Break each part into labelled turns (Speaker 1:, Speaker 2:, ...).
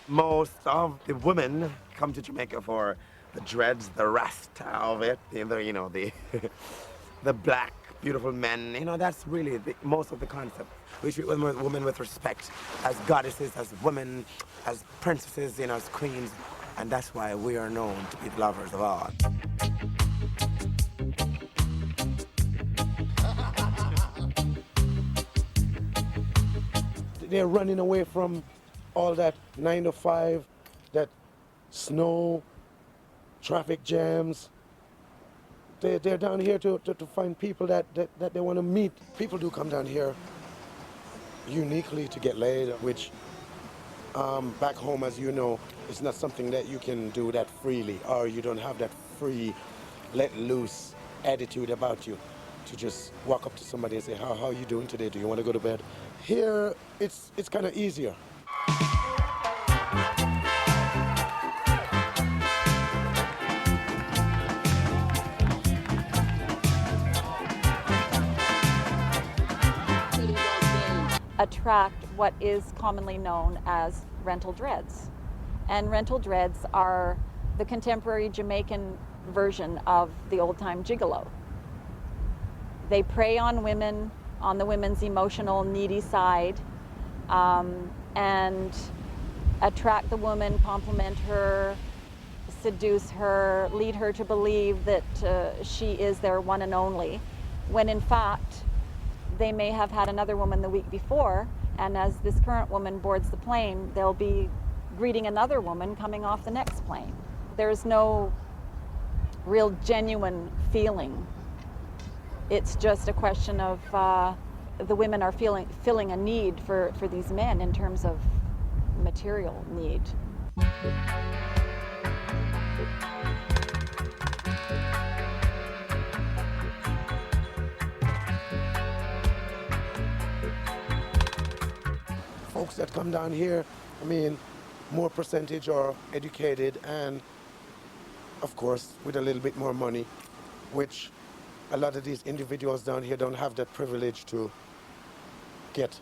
Speaker 1: Most of the women come to Jamaica for the dreads, the rasta of it, the the black, beautiful men. That's really most of the concept. We treat women with respect, as goddesses, as women, as princesses, as queens, and that's why we are known to be the lovers of art. They're running away from all that 9 to 5, that snow, traffic jams. They're down here to find people that they want to meet. People do come down here uniquely to get laid, which back home, as you know, is not something that you can do that freely, or you don't have that free, let loose attitude about you to just walk up to somebody and say, how are you doing today? Do you want to go to bed? Here, it's kind of easier.
Speaker 2: Attract what is commonly known as rental dreads. And rental dreads are the contemporary Jamaican version of the old-time gigolo. They prey on women, on the women's emotional, needy side, and attract the woman, compliment her, seduce her, lead her to believe that she is their one and only, when in fact they may have had another woman the week before, and as this current woman boards the plane, they'll be greeting another woman coming off the next plane. There's no real genuine feeling. It's just a question of the women are filling a need for these men in terms of material need.
Speaker 1: Folks that come down here, more percentage are educated and, of course, with a little bit more money, which a lot of these individuals down here don't have that privilege to get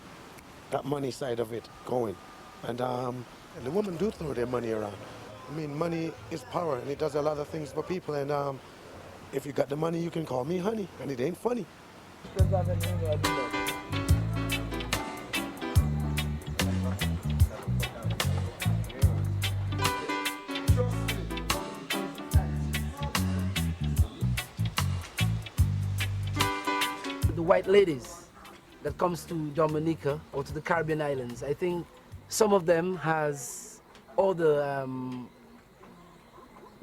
Speaker 1: that money side of it going. And the women do throw their money around. Money is power, and it does a lot of things for people. And if you got the money, you can call me honey, and it ain't funny.
Speaker 3: The white ladies that comes to Dominica or to the Caribbean islands, I think some of them has all the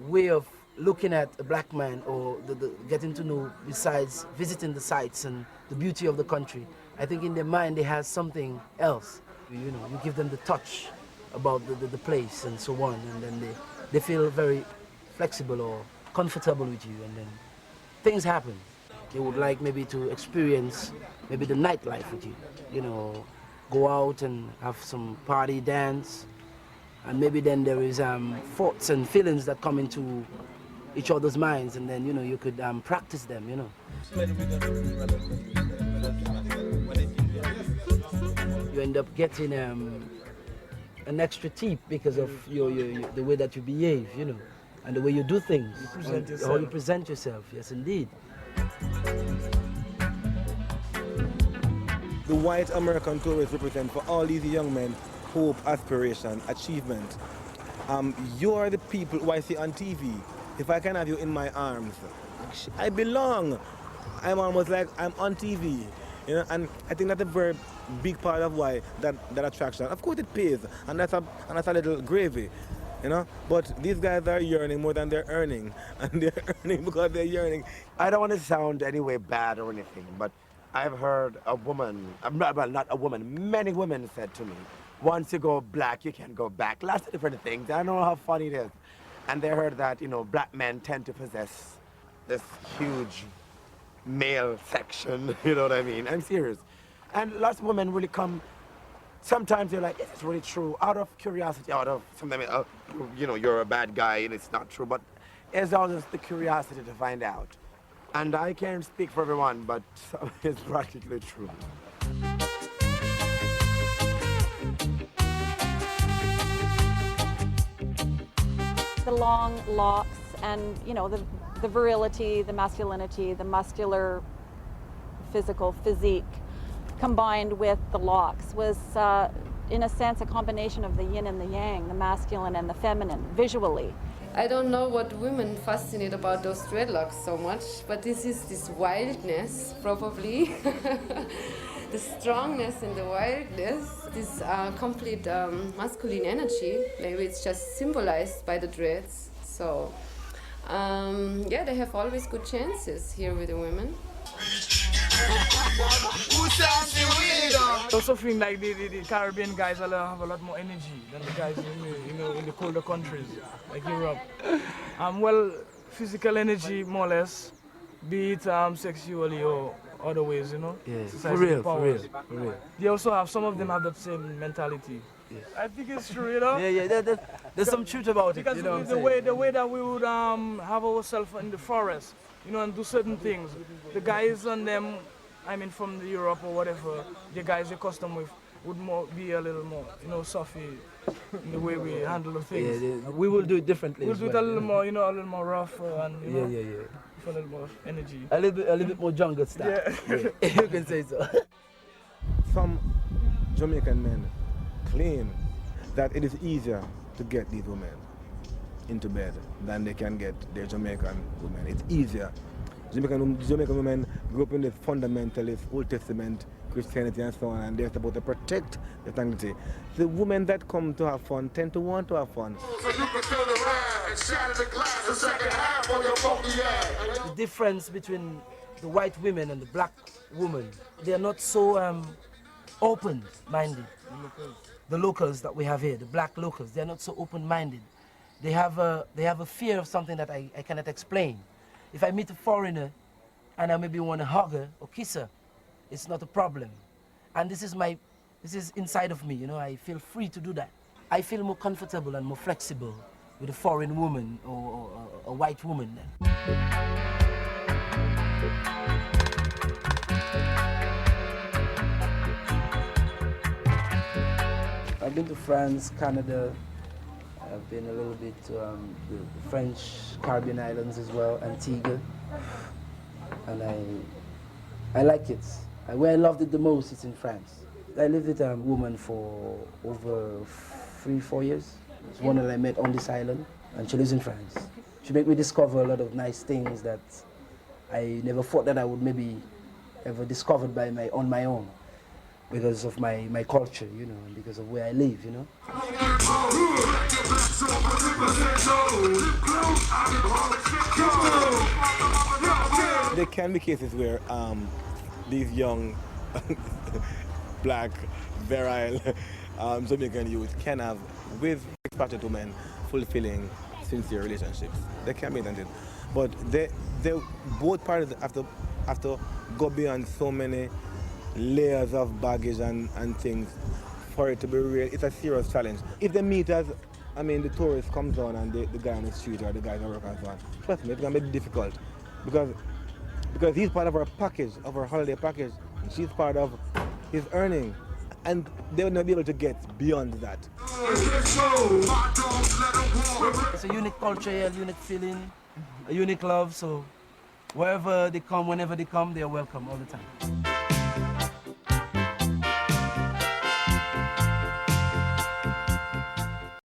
Speaker 3: way of looking at a black man, or the getting to know, besides visiting the sites and the beauty of the country. I think in their mind they have something else. You give them the touch about the place and so on, and then they feel very flexible or comfortable with you, and then things happen. They would like maybe to experience maybe the nightlife with you, go out and have some party, dance, and maybe then there is thoughts and feelings that come into each other's minds, and then you could practice them. You end up getting an extra tip because of the way that you behave, and the way you do things, how you present yourself. Yes, indeed.
Speaker 4: The white American tourists represent for all these young men hope, aspiration, achievement. You are the people who I see on TV. If I can have you in my arms, I belong. I'm almost like I'm on TV. And I think that's a very big part of why that attraction. Of course it pays, and that's a little gravy. But these guys are yearning more than they're earning, and they're earning because they're yearning.
Speaker 1: I don't want to sound any way bad or anything, but I've heard a woman, well, not a woman, many women said to me, once you go black, you can go back. Lots of different things. I don't know how funny it is. And they heard that, black men tend to possess this huge male section, you know what I mean? I'm serious. And lots of women really come. Sometimes they're like, is this really true? Out of curiosity, sometimes, you're a bad guy and it's not true, but it's always the curiosity to find out. And I can't speak for everyone, but it's practically true.
Speaker 2: the long locks and, you know, the virility, the masculinity, the muscular physical physique combined with the locks was, in a sense, a combination of the yin and the yang, the masculine and the feminine, visually.
Speaker 5: I don't know what women fascinate about those dreadlocks so much, but this is this wildness, probably. The strongness and the wildness, this complete masculine energy. Maybe it's just symbolized by the dreads. So, yeah, they have always good chances here with the women.
Speaker 6: I also feel like the Caribbean guys have a lot more energy than the guys in the colder countries, like Europe. Well, physical energy, more or less, be it sexually or other ways, you know?
Speaker 3: Yeah,
Speaker 6: Societal
Speaker 3: for real,
Speaker 6: powers.
Speaker 3: for real.
Speaker 6: They also have, some of them have that same mentality.
Speaker 3: Yeah.
Speaker 6: I think it's true, you know?
Speaker 3: Yeah, there's some truth about it.
Speaker 6: Because
Speaker 3: You know what I'm
Speaker 6: the way that we would have ourselves in the forest, you know, and do certain things. The guys on them, I mean, from the Europe or whatever, the guys they're accustomed with would be a little more, you know, softy in the way we handle the things.
Speaker 3: Yeah, we will do it differently.
Speaker 6: We'll
Speaker 3: as
Speaker 6: do it
Speaker 3: well,
Speaker 6: a little more, you know, a little more rough and, you know,
Speaker 3: Yeah.
Speaker 6: with a little more energy.
Speaker 3: A little bit more jungle style.
Speaker 6: Yeah.
Speaker 3: You can say so.
Speaker 4: Some Jamaican men claim that it is easier to get these women into bed than they can get their Jamaican women. It's easier. Jamaican women grew up in this fundamentalist Old Testament Christianity and so on, and they're supposed to protect the sanctity. The women that come to have fun tend to want to have fun.
Speaker 3: The difference between the white women and the black women, they are not so open-minded. The locals that we have here, the black locals, they're not so open-minded. They have a fear of something that I cannot explain. If I meet a foreigner and I maybe want to hug her or kiss her, it's not a problem. And this is inside of me, you know, I feel free to do that. I feel more comfortable and more flexible with a foreign woman or a white woman then. I've been to France, Canada. I've been a little bit to the French Caribbean islands as well, Antigua. And I like it. Where I loved it the most is in France. I lived with a woman for over 3-4 years. It's one that I met on this island, and she lives in France. She made me discover a lot of nice things that I never thought that I would maybe ever discover on my own, because of my culture, you know, and because of where I live, you know.
Speaker 4: There can be cases where these young, black, virile Jamaican youth can have, with expatriate women, fulfilling, sincere relationships. They can be intended. But they both parties have to go beyond so many layers of baggage and things for it to be real. It's a serious challenge. If they meet as, the tourist comes on and the guy on the street or the guy in the work and so on, trust me, it's going to be difficult. Because he's part of our package, of our holiday package. She's part of his earning. And they will not be able to get beyond that.
Speaker 3: It's a unique culture, a unique feeling, a unique love, so wherever they come, whenever they come, they're welcome all the time.